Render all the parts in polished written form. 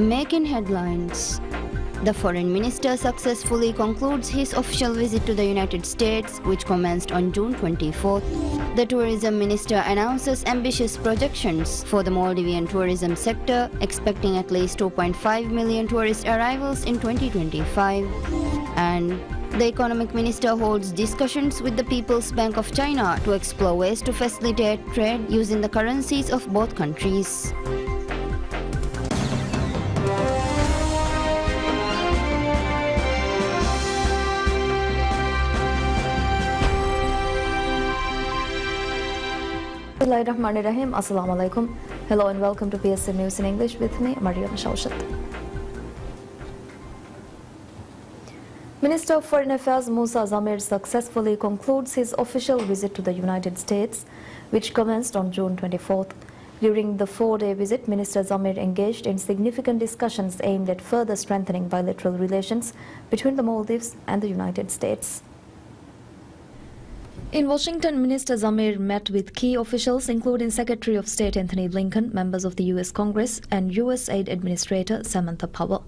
Making headlines. The foreign minister successfully concludes his official visit to the United States, which commenced on June 24th. The tourism minister announces ambitious projections for the Maldivian tourism sector, expecting at least 2.5 million tourist arrivals in 2025. And the economic minister holds discussions with the People's Bank of China to explore ways to facilitate trade using the currencies of both countries. Bismillahirrahmanirrahim. Assalamu alaikum. Hello and welcome to PSMNEWS in English with me, Mariam Shaushat. Minister of Foreign Affairs Musa Zamir successfully concludes his official visit to the United States, which commenced on June 24th. During the 4-day visit, Minister Zamir engaged in significant discussions aimed at further strengthening bilateral relations between the Maldives and the United States. In Washington, Minister Zamir met with key officials including Secretary of State Anthony Blinken, members of the U.S. Congress and U.S. Aid Administrator Samantha Power.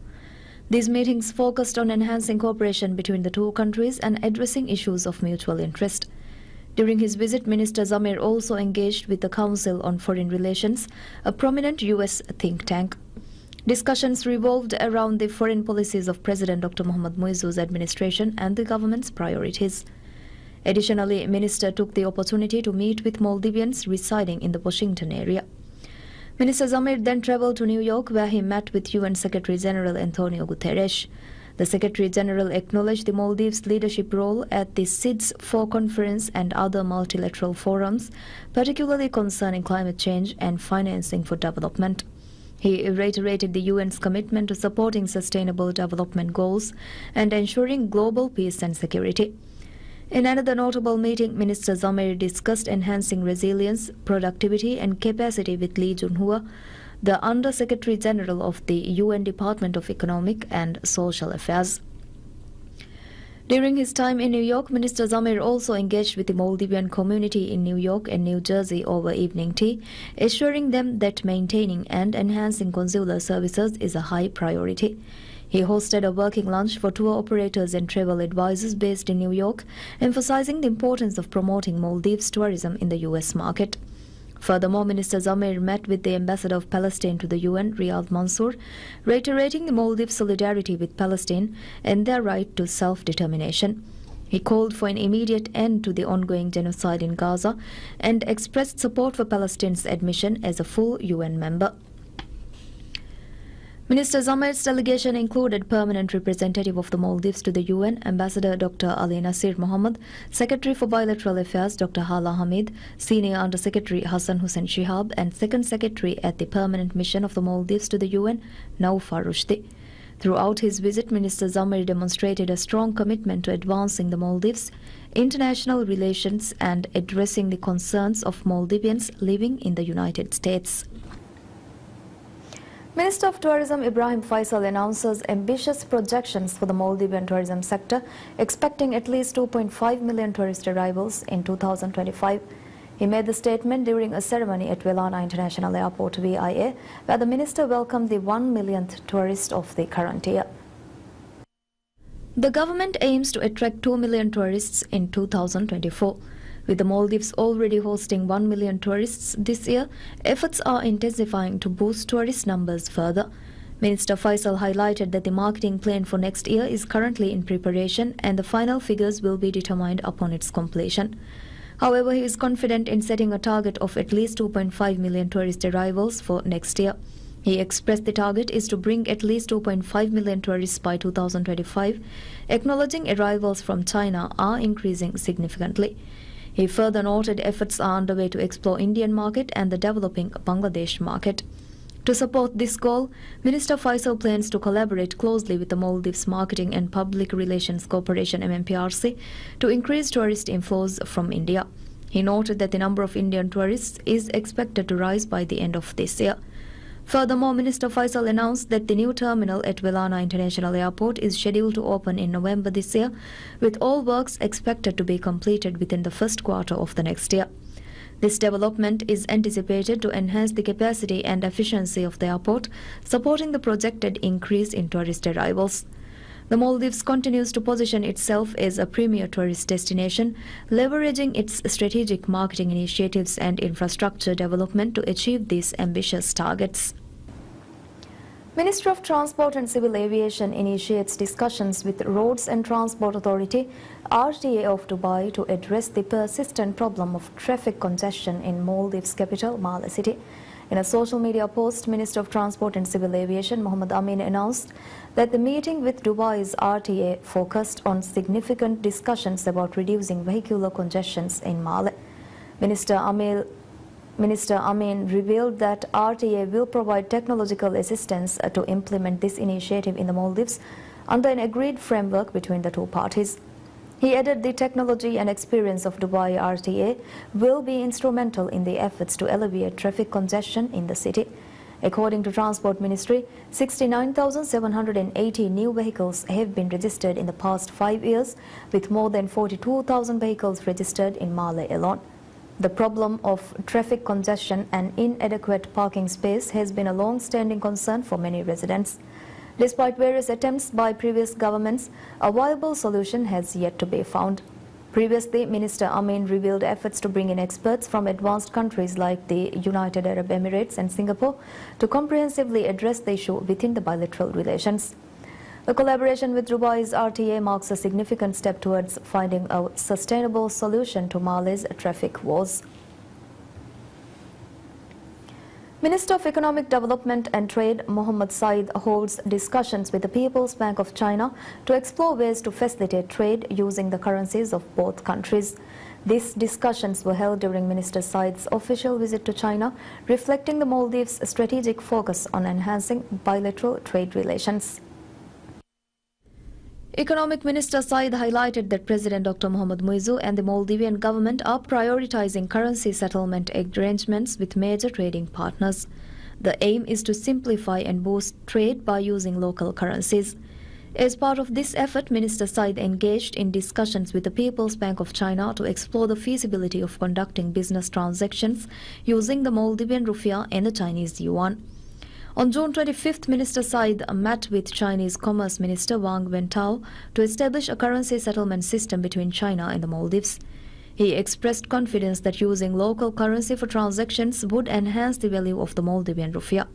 These meetings focused on enhancing cooperation between the two countries and addressing issues of mutual interest. During his visit, Minister Zamir also engaged with the Council on Foreign Relations, a prominent U.S. think tank. Discussions revolved around the foreign policies of President Dr. Mohamed Muizzu's administration and the government's priorities. Additionally, Minister took the opportunity to meet with Maldivians residing in the Washington area. Minister Zamir then travelled to New York, where he met with UN Secretary General Antonio Guterres. The Secretary General acknowledged the Maldives' leadership role at the SIDS-4 conference and other multilateral forums, particularly concerning climate change and financing for development. He reiterated the UN's commitment to supporting sustainable development goals and ensuring global peace and security. In another notable meeting, Minister Zamir discussed enhancing resilience, productivity and capacity with Lee Junhua, the Under-Secretary General of the UN Department of Economic and Social Affairs. During his time in New York, Minister Zamir also engaged with the Maldivian community in New York and New Jersey over evening tea, assuring them that maintaining and enhancing consular services is a high priority. He hosted a working lunch for tour operators and travel advisors based in New York, emphasizing the importance of promoting Maldives tourism in the U.S. market. Furthermore, Minister Zamir met with the ambassador of Palestine to the UN, Riyad Mansour, reiterating the Maldives' solidarity with Palestine and their right to self-determination. He called for an immediate end to the ongoing genocide in Gaza and expressed support for Palestine's admission as a full UN member. Minister Zamir's delegation included permanent representative of the Maldives to the UN, Ambassador Dr. Ali Nasir Mohammed, Secretary for Bilateral Affairs Dr. Hala Hamid, Senior Under-Secretary Hassan Hussein Shihab, and Second Secretary at the Permanent Mission of the Maldives to the UN, Naufar Rushdi. Throughout his visit, Minister Zamir demonstrated a strong commitment to advancing the Maldives' international relations and addressing the concerns of Maldivians living in the United States. Minister of Tourism Ibrahim Faisal announces ambitious projections for the Maldivian tourism sector, expecting at least 2.5 million tourist arrivals in 2025. He made the statement during a ceremony at Welana International Airport, VIA, where the minister welcomed the 1 millionth tourist of the current year. The government aims to attract 2 million tourists in 2024. With the Maldives already hosting 1 million tourists this year, efforts are intensifying to boost tourist numbers further. Minister Faisal highlighted that the marketing plan for next year is currently in preparation and the final figures will be determined upon its completion. However, he is confident in setting a target of at least 2.5 million tourist arrivals for next year. He expressed the target is to bring at least 2.5 million tourists by 2025, acknowledging arrivals from China are increasing significantly. He further noted efforts are underway to explore Indian market and the developing Bangladesh market. To support this goal, Minister Faisal plans to collaborate closely with the Maldives Marketing and Public Relations Corporation MMPRC to increase tourist inflows from India. He noted that the number of Indian tourists is expected to rise by the end of this year. Furthermore, Minister Faisal announced that the new terminal at Welana International Airport is scheduled to open in November this year, with all works expected to be completed within the first quarter of the next year. This development is anticipated to enhance the capacity and efficiency of the airport, supporting the projected increase in tourist arrivals. The Maldives continues to position itself as a premier tourist destination, leveraging its strategic marketing initiatives and infrastructure development to achieve these ambitious targets. Ministry of Transport and Civil Aviation initiates discussions with Roads and Transport Authority (RTA) of Dubai to address the persistent problem of traffic congestion in Maldives' capital, Malé City. In a social media post, Minister of Transport and Civil Aviation Mohammed Amin announced that the meeting with Dubai's RTA focused on significant discussions about reducing vehicular congestions in Malé. Minister Amin revealed that RTA will provide technological assistance to implement this initiative in the Maldives under an agreed framework between the two parties. He added the technology and experience of Dubai RTA will be instrumental in the efforts to alleviate traffic congestion in the city. According to Transport Ministry, 69,780 new vehicles have been registered in the past 5 years, with more than 42,000 vehicles registered in Malé alone. The problem of traffic congestion and inadequate parking space has been a long-standing concern for many residents. Despite various attempts by previous governments, a viable solution has yet to be found. Previously, Minister Amin revealed efforts to bring in experts from advanced countries like the United Arab Emirates and Singapore to comprehensively address the issue within the bilateral relations. The collaboration with Dubai's RTA marks a significant step towards finding a sustainable solution to Malé's traffic woes. Minister of Economic Development and Trade Mohammed Said holds discussions with the People's Bank of China to explore ways to facilitate trade using the currencies of both countries. These discussions were held during Minister Said's official visit to China, reflecting the Maldives' strategic focus on enhancing bilateral trade relations. Economic Minister Said highlighted that President Dr. Mohamed Muizzu and the Maldivian government are prioritizing currency settlement arrangements with major trading partners. The aim is to simplify and boost trade by using local currencies. As part of this effort, Minister Said engaged in discussions with the People's Bank of China to explore the feasibility of conducting business transactions using the Maldivian rupiah and the Chinese yuan. On June 25th, Minister Said met with Chinese Commerce Minister Wang Wentao to establish a currency settlement system between China and the Maldives. He expressed confidence that using local currency for transactions would enhance the value of the Maldivian rupiah.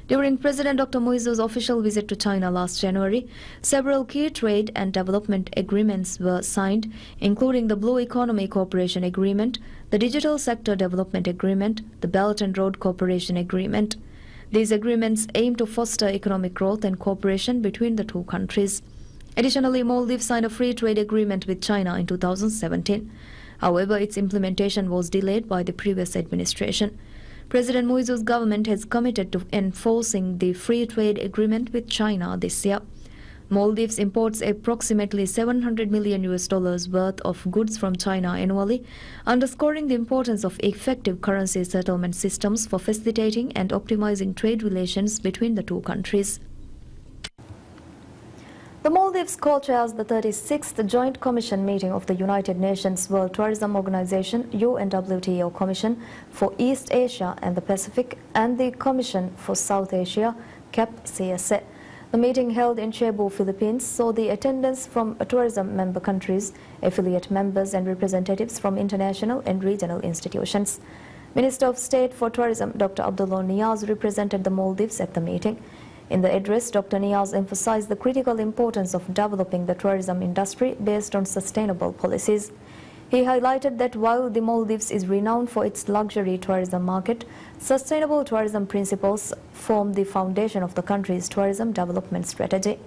During President Dr. Muizzu's official visit to China last January, several key trade and development agreements were signed, including the Blue Economy Cooperation Agreement, the Digital Sector Development Agreement, the Belt and Road Cooperation Agreement. These agreements aim to foster economic growth and cooperation between the two countries. Additionally, Maldives signed a free trade agreement with China in 2017. However, its implementation was delayed by the previous administration. President Muizzu's government has committed to enforcing the free trade agreement with China this year. Maldives imports approximately $700 million worth of goods from China annually, underscoring the importance of effective currency settlement systems for facilitating and optimizing trade relations between the two countries. The Maldives co-chairs the 36th Joint Commission meeting of the United Nations World Tourism Organization UNWTO Commission for East Asia and the Pacific and the Commission for South Asia CAP-CSA. The meeting held in Cebu, Philippines, saw the attendance from tourism member countries, affiliate members and representatives from international and regional institutions. Minister of State for Tourism Dr. Abdullah Niaz represented the Maldives at the meeting. In the address, Dr. Niaz emphasized the critical importance of developing the tourism industry based on sustainable policies. He highlighted that while the Maldives is renowned for its luxury tourism market, sustainable tourism principles form the foundation of the country's tourism development strategy.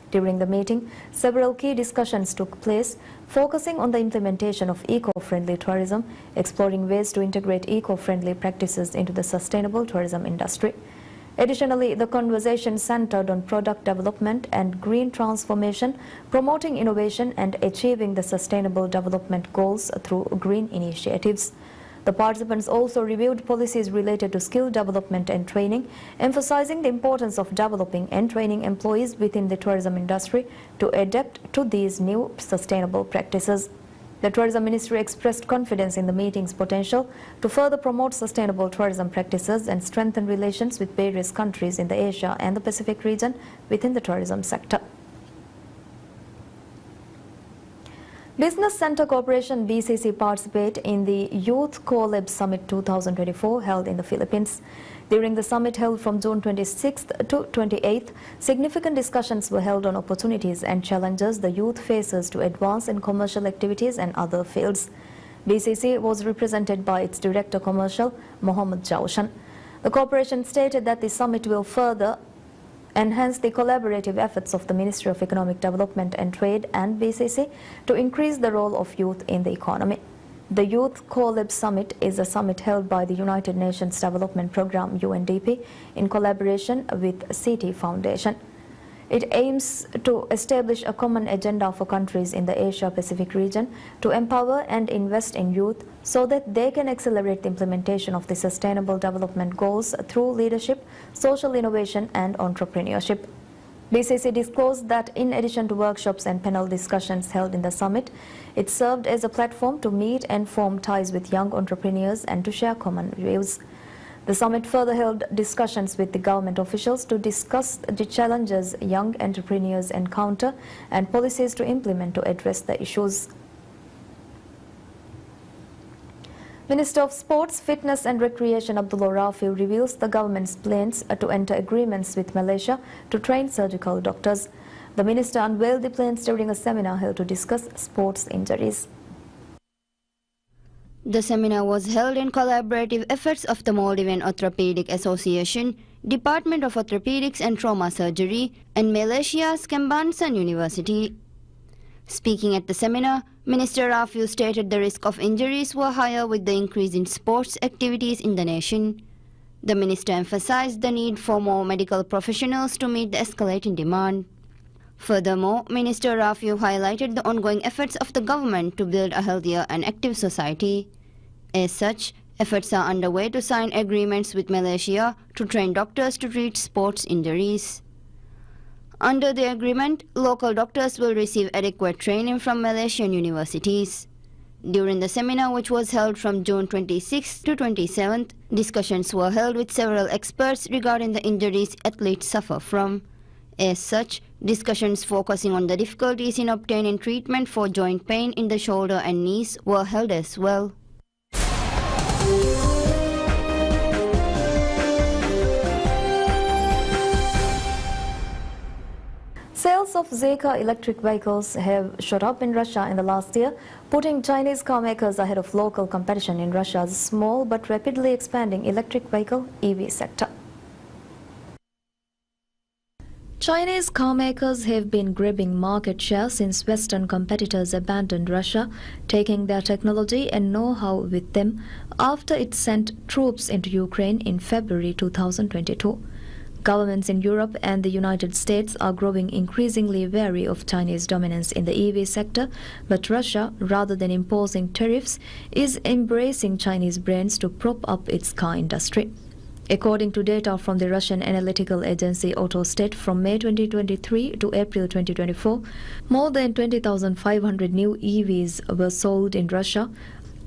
During the meeting, several key discussions took place, focusing on the implementation of eco-friendly tourism, exploring ways to integrate eco-friendly practices into the sustainable tourism industry. Additionally, the conversation centered on product development and green transformation, promoting innovation and achieving the sustainable development goals through green initiatives. The participants also reviewed policies related to skill development and training, emphasizing the importance of developing and training employees within the tourism industry to adapt to these new sustainable practices. The Tourism Ministry expressed confidence in the meeting's potential to further promote sustainable tourism practices and strengthen relations with various countries in the Asia and the Pacific region within the tourism sector. Business Center Corporation BCC participate in the Youth Co-Lab Summit 2024 held in the Philippines. During the summit held from June 26th to 28th, significant discussions were held on opportunities and challenges the youth faces to advance in commercial activities and other fields. BCC was represented by its Director Commercial, Mohammad Jaushan. The corporation stated that the summit will further enhance the collaborative efforts of the Ministry of Economic Development and Trade and BCC to increase the role of youth in the economy. The Youth Co-Lab Summit is a summit held by the United Nations Development Programme UNDP in collaboration with CT Foundation. It aims to establish a common agenda for countries in the Asia-Pacific region to empower and invest in youth so that they can accelerate the implementation of the Sustainable Development Goals through leadership, social innovation and entrepreneurship. BCC disclosed that in addition to workshops and panel discussions held in the summit, it served as a platform to meet and form ties with young entrepreneurs and to share common views. The summit further held discussions with the government officials to discuss the challenges young entrepreneurs encounter and policies to implement to address the issues. Minister of Sports, Fitness and Recreation Abdullah Rafiu reveals the government's plans to enter agreements with Malaysia to train surgical doctors. The minister unveiled the plans during a seminar held to discuss sports injuries. The seminar was held in collaborative efforts of the Maldivian Orthopedic Association, Department of Orthopedics and Trauma Surgery, and Malaysia's Kembansan University. Speaking at the seminar, Minister Rafiu stated the risk of injuries were higher with the increase in sports activities in the nation. The minister emphasized the need for more medical professionals to meet the escalating demand. Furthermore, Minister Rafiu highlighted the ongoing efforts of the government to build a healthier and active society. As such, efforts are underway to sign agreements with Malaysia to train doctors to treat sports injuries. Under the agreement, local doctors will receive adequate training from Malaysian universities. During the seminar, which was held from June 26th to 27th, discussions were held with several experts regarding the injuries athletes suffer from. As such, discussions focusing on the difficulties in obtaining treatment for joint pain in the shoulder and knees were held as well. Sales of Zeekr electric vehicles have shot up in Russia in the last year, putting Chinese car makers ahead of local competition in Russia's small but rapidly expanding electric vehicle EV sector. Chinese car makers have been grabbing market share since Western competitors abandoned Russia, taking their technology and know-how with them after it sent troops into Ukraine in February 2022. Governments in Europe and the United States are growing increasingly wary of Chinese dominance in the EV sector, but Russia, rather than imposing tariffs, is embracing Chinese brands to prop up its car industry. According to data from the Russian analytical agency Autostat from May 2023 to April 2024, more than 20,500 new EVs were sold in Russia,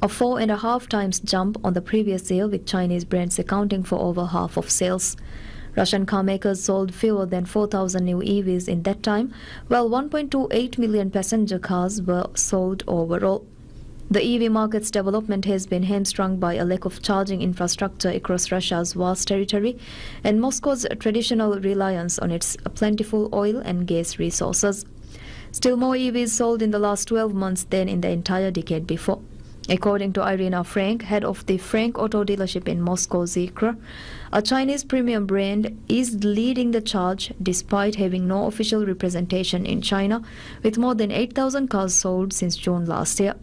a 4.5 times jump on the previous year, with Chinese brands accounting for over half of sales. Russian car makers sold fewer than 4,000 new EVs in that time, while 1.28 million passenger cars were sold overall. The EV market's development has been hamstrung by a lack of charging infrastructure across Russia's vast territory and Moscow's traditional reliance on its plentiful oil and gas resources. Still more EVs sold in the last 12 months than in the entire decade before. According to Irina Frank, head of the Frank Auto dealership in Moscow, Zeekr, a Chinese premium brand, is leading the charge despite having no official representation in China, with more than 8,000 cars sold since June last year.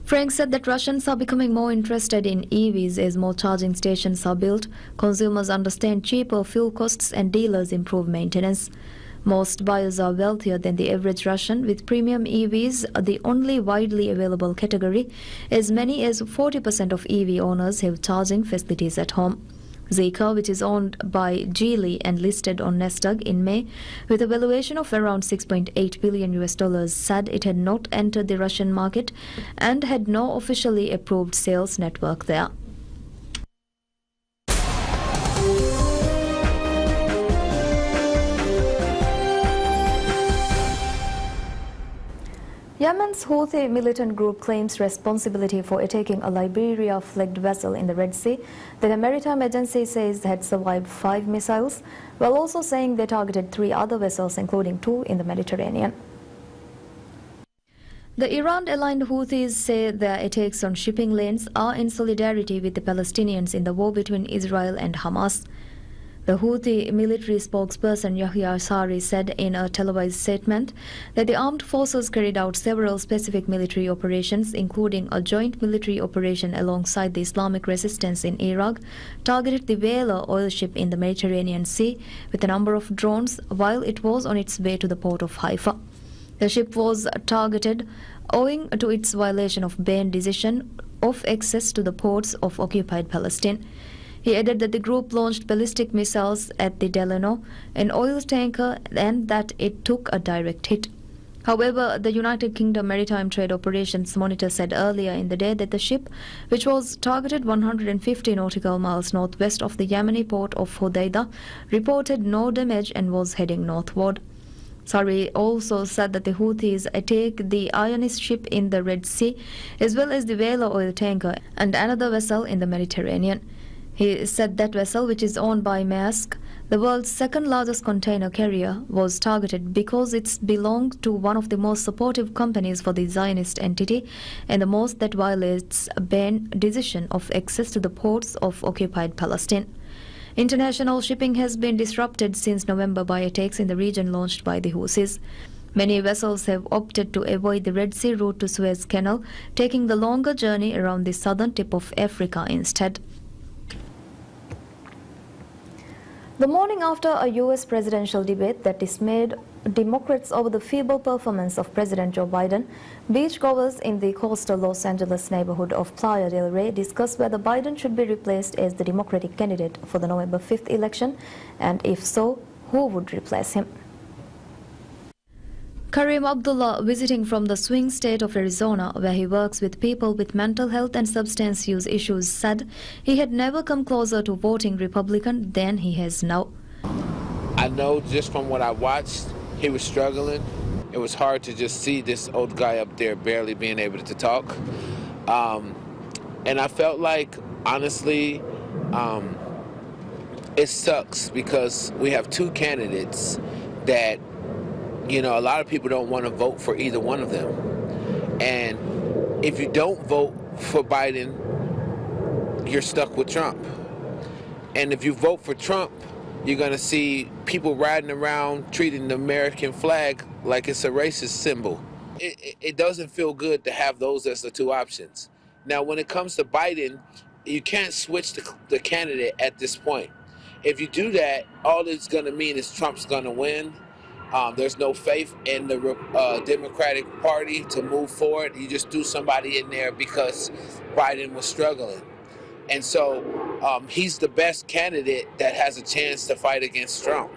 Frank said that Russians are becoming more interested in EVs as more charging stations are built, consumers understand cheaper fuel costs and dealers improve maintenance. Most buyers are wealthier than the average Russian, with premium EVs the only widely available category. As many as 40% of EV owners have charging facilities at home. Zika, which is owned by Geely and listed on Nasdaq in May with a valuation of around $6.8 billion, said it had not entered the Russian market and had no officially approved sales network there. Yemen's Houthi militant group claims responsibility for attacking a Liberia-flagged vessel in the Red Sea that a maritime agency says had survived 5 missiles, while also saying they targeted 3 other vessels, including 2 in the Mediterranean. The Iran-aligned Houthis say their attacks on shipping lanes are in solidarity with the Palestinians in the war between Israel and Hamas. The Houthi military spokesperson Yahya Sari said in a televised statement that the armed forces carried out several specific military operations, including a joint military operation alongside the Islamic resistance in Iraq, targeted the Whaler oil ship in the Mediterranean Sea with a number of drones while it was on its way to the port of Haifa. The ship was targeted owing to its violation of Bain decision of access to the ports of occupied Palestine. He added that the group launched ballistic missiles at the Delano, an oil tanker, and that it took a direct hit. However, the United Kingdom Maritime Trade Operations Monitor said earlier in the day that the ship, which was targeted 150 nautical miles northwest of the Yemeni port of Hodeidah, reported no damage and was heading northward. Sari also said that the Houthis attacked the Ionist ship in the Red Sea, as well as the Whaler oil tanker and another vessel in the Mediterranean. He said that vessel, which is owned by Maersk, the world's second largest container carrier, was targeted because it belonged to one of the most supportive companies for the Zionist entity and the most that violates Bain's decision of access to the ports of occupied Palestine. International shipping has been disrupted since November by attacks in the region launched by the Houthis. Many vessels have opted to avoid the Red Sea route to Suez Canal, taking the longer journey around the southern tip of Africa instead. The morning after a U.S. presidential debate that dismayed Democrats over the feeble performance of President Joe Biden, beachgoers in the coastal Los Angeles neighborhood of Playa del Rey discussed whether Biden should be replaced as the Democratic candidate for the November 5th election, and if so, who would replace him. Kareem Abdullah, visiting from the swing state of Arizona, where he works with people with mental health and substance use issues, said he had never come closer to voting Republican than he has now. I know just from what I watched, he was struggling. It was hard to just see this old guy up there barely being able to talk. And I felt like, honestly, it sucks because we have 2 candidates that, you know, a lot of people don't want to vote for either one of them. And if you don't vote for Biden, you're stuck with Trump. And if you vote for Trump, you're going to see people riding around treating the American flag like it's a racist symbol. It doesn't feel good to have those as the 2 options. Now, when it comes to Biden, you can't switch the candidate at this point. If you do that, all it's going to mean is Trump's going to win. There's no faith in the Democratic Party to move forward. You just threw somebody in there because Biden was struggling. And so he's the best candidate that has a chance to fight against Trump.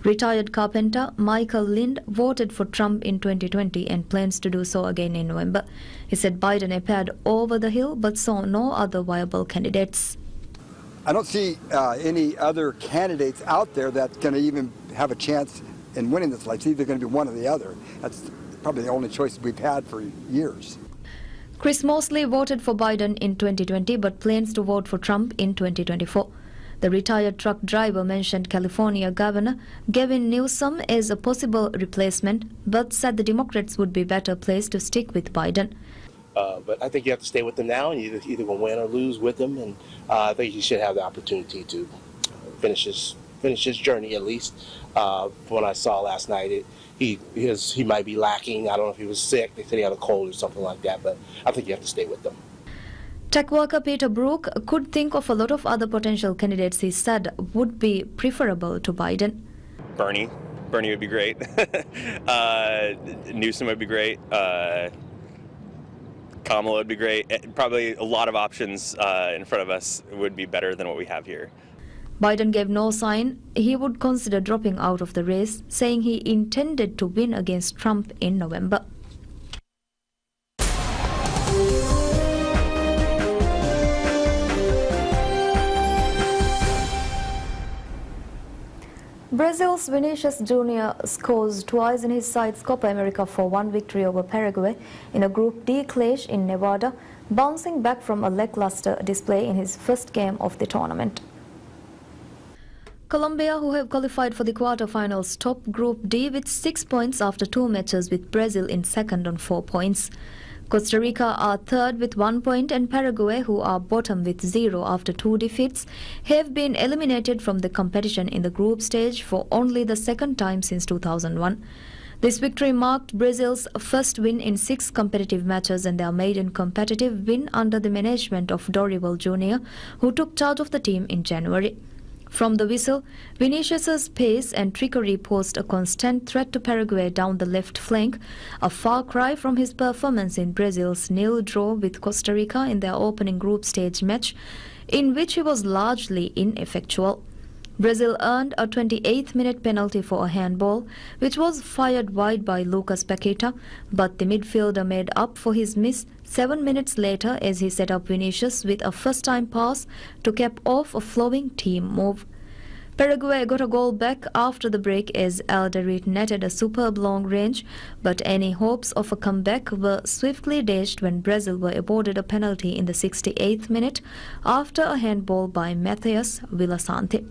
Retired carpenter Michael Lind voted for Trump in 2020 and plans to do so again in November. He said Biden appeared over the hill but saw no other viable candidates. I don't see any other candidates out there that's going to even have a chance in winning this election. It's either going to be one or the other. That's probably the only choice we've had for years. Chris Mosley voted for Biden in 2020 but plans to vote for Trump in 2024. The retired truck driver mentioned California Governor Gavin Newsom as a possible replacement, but said the Democrats would be better placed to stick with Biden. But I think you have to stay with them now, and you either going to win or lose with them. And I think he should have the opportunity to finish his journey at least. From what I saw last night, he might be lacking. I don't know if he was sick. They said he had a cold or something like that. But I think you have to stay with them. Tech worker Peter Brook could think of a lot of other potential candidates he said would be preferable to Biden. Bernie would be great. Newsom would be great. Kamala would be great. Probably a lot of options in front of us would be better than what we have here. Biden gave no sign he would consider dropping out of the race, saying he intended to win against Trump in November. Brazil's Vinicius Jr. scores twice in his side's Copa America 4-1 victory over Paraguay in a Group D clash in Nevada, bouncing back from a lackluster display in his first game of the tournament. Colombia, who have qualified for the quarterfinals, top Group D with 6 points after 2 matches, with Brazil in second on 4 points. Costa Rica are third with 1 point, and Paraguay, who are bottom with 0 after 2 defeats, have been eliminated from the competition in the group stage for only the second time since 2001. This victory marked Brazil's first win in 6 competitive matches and their maiden competitive win under the management of Dorival Jr., who took charge of the team in January. From the whistle, Vinicius's pace and trickery posed a constant threat to Paraguay down the left flank, a far cry from his performance in Brazil's nil draw with Costa Rica in their opening group stage match, in which he was largely ineffectual. Brazil earned a 28th-minute penalty for a handball, which was fired wide by Lucas Paqueta, but the midfielder made up for his miss 7 minutes later as he set up Vinicius with a first-time pass to cap off a flowing team move. Paraguay got a goal back after the break as Alderete netted a superb long range, but any hopes of a comeback were swiftly dashed when Brazil were awarded a penalty in the 68th minute after a handball by Matheus Villasante.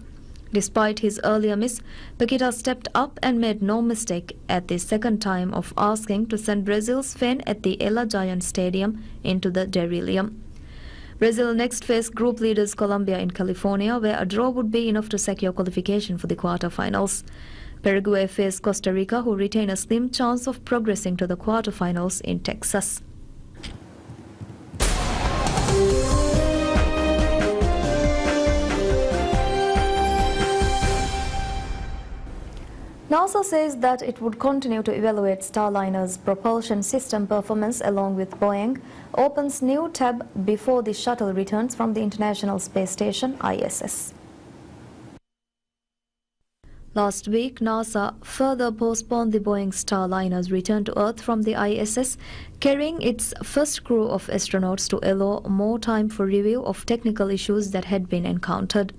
Despite his earlier miss, Paqueta stepped up and made no mistake at the second time of asking to send Brazil's fan at the Ela Giant Stadium into the delirium. Brazil next faced group leaders Colombia in California, where a draw would be enough to secure qualification for the quarterfinals. Paraguay faced Costa Rica, who retain a slim chance of progressing to the quarterfinals in Texas. NASA says that it would continue to evaluate Starliner's propulsion system performance along with Boeing, opens new tab before the shuttle returns from the International Space Station ISS. Last week, NASA further postponed the Boeing Starliner's return to Earth from the ISS, carrying its first crew of astronauts to allow more time for review of technical issues that had been encountered.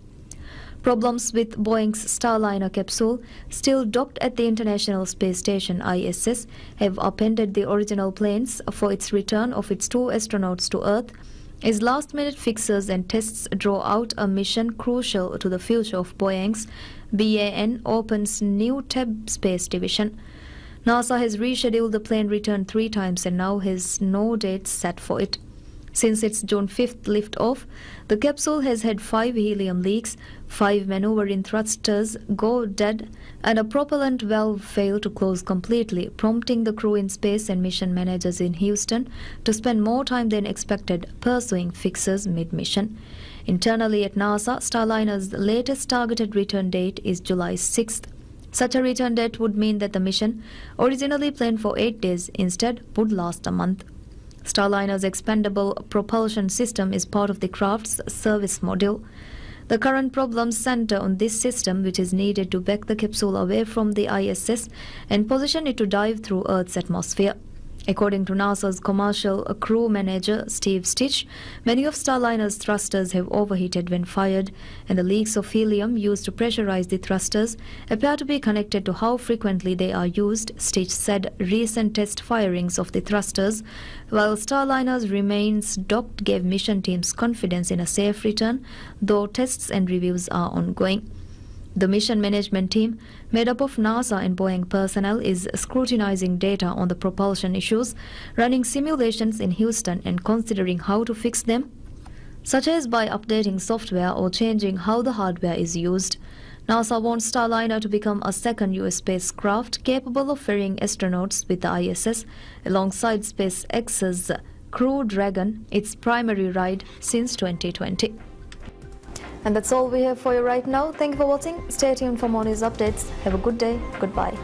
Problems with Boeing's Starliner capsule, still docked at the International Space Station ISS, have upended the original plans for its return of its 2 astronauts to Earth, as last-minute fixes and tests draw out a mission crucial to the future of Boeing's BAN opens new tab space division. NASA has rescheduled the plane return 3 times and now has no date set for it. Since its June 5th liftoff, the capsule has had 5 helium leaks, 5 maneuvering thrusters go dead, and a propellant valve fail to close completely, prompting the crew in space and mission managers in Houston to spend more time than expected pursuing fixes mid-mission. Internally at NASA, Starliner's latest targeted return date is July 6th. Such a return date would mean that the mission, originally planned for 8 days, instead would last a month. Starliner's expandable propulsion system is part of the craft's service module. The current problems center on this system, which is needed to back the capsule away from the ISS and position it to dive through Earth's atmosphere. According to NASA's commercial crew manager, Steve Stitch, many of Starliner's thrusters have overheated when fired, and the leaks of helium used to pressurize the thrusters appear to be connected to how frequently they are used. Stitch said recent test firings of the thrusters, while Starliner's remains docked, gave mission teams confidence in a safe return, though tests and reviews are ongoing. The mission management team, made up of NASA and Boeing personnel, is scrutinizing data on the propulsion issues, running simulations in Houston and considering how to fix them, such as by updating software or changing how the hardware is used. NASA wants Starliner to become a second U.S. spacecraft capable of ferrying astronauts with the ISS alongside SpaceX's Crew Dragon, its primary ride since 2020. And that's all we have for you right now. Thank you for watching. Stay tuned for more news updates. Have a good day. Goodbye.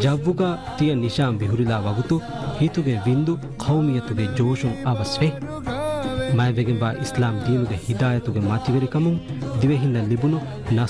ಜವ್ವುಗ ತಿಯ ನಿಶಾಂ ಬಿಹುರಿಲಾ ವಗುತು ಹೀತುಗೆ ವಿಂದು ಕೌಮಿಯತುಗೆ ಜೋಶುಂ ಅವಸ್ವೆ ಮೈವೆಗೆಂಬ Islam ದೀನುಗೆ ಹಿದಾಯತುಗೆ ಮಾತಿವೆರಿ ಕಮುಂ ದಿವೆಹಿನ್ನ ಲಿಬುನು